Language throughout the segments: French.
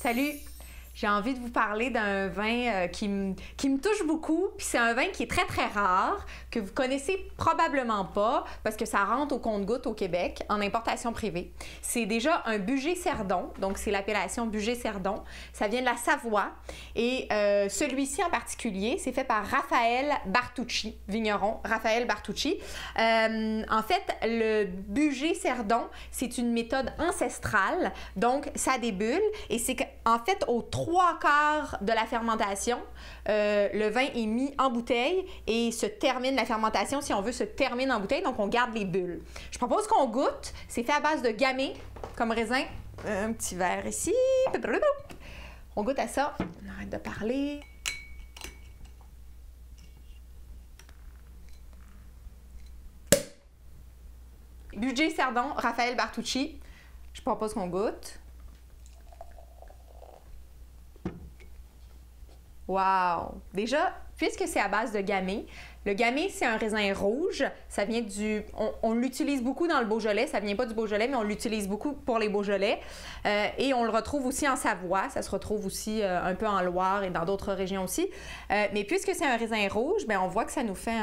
Salut! J'ai envie de vous parler d'un vin qui me touche beaucoup, puis c'est un vin qui est très très rare, que vous connaissez probablement pas, parce que ça rentre au compte-gouttes au Québec, en importation privée. C'est déjà un Bugey-Cerdon, donc c'est l'appellation Bugey-Cerdon. Ça vient de la Savoie, et celui-ci en particulier, c'est fait par Raphaël Bartucci, vigneron, Raphaël Bartucci. En fait, le Bugey-Cerdon, c'est une méthode ancestrale, donc ça débulle, et c'est qu'en fait, aux 3/4 de la fermentation, le vin est mis en bouteille et se termine, la fermentation, si on veut, se termine en bouteille, donc on garde les bulles. Je propose qu'on goûte. C'est fait à base de gamay, comme raisin. Un petit verre ici. On goûte à ça. On arrête de parler. Bugey-Cerdon, Raphaël Bartucci. Je propose qu'on goûte. Wow! Déjà, puisque c'est à base de gamay, le gamay, c'est un raisin rouge. Ça vient du... On l'utilise beaucoup dans le Beaujolais. Ça vient pas du Beaujolais, mais on l'utilise beaucoup pour les Beaujolais. Et on le retrouve aussi en Savoie. Ça se retrouve aussi un peu en Loire et dans d'autres régions aussi. Mais puisque c'est un raisin rouge, bien, on voit que ça nous fait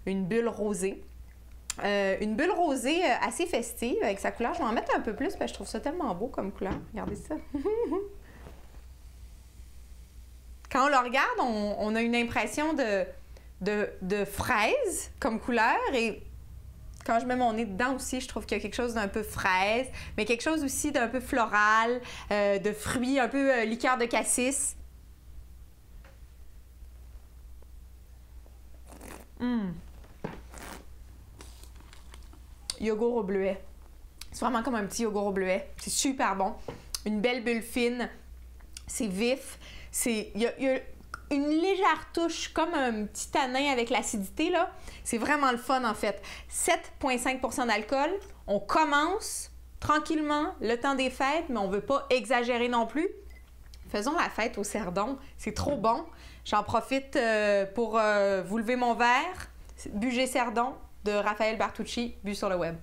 une bulle rosée. Une bulle rosée assez festive avec sa couleur. Je vais en mettre un peu plus parce que je trouve ça tellement beau comme couleur. Regardez ça! Quand on le regarde, on a une impression de fraise comme couleur, et quand je mets mon nez dedans aussi, je trouve qu'il y a quelque chose d'un peu fraise, mais quelque chose aussi d'un peu floral, de fruits, un peu liqueur de cassis. Yogourt au bleuet. C'est vraiment comme un petit yogourt au bleuet. C'est super bon. Une belle bulle fine. C'est vif. Il y a une légère touche, comme un petit tanin avec l'acidité, là. C'est vraiment le fun, en fait. 7,5 % d'alcool. On commence tranquillement le temps des fêtes, mais on ne veut pas exagérer non plus. Faisons la fête au Cerdon. C'est trop bon. J'en profite pour vous lever mon verre. Bugey-Cerdon de Raphaël Bartucci, bu sur le web.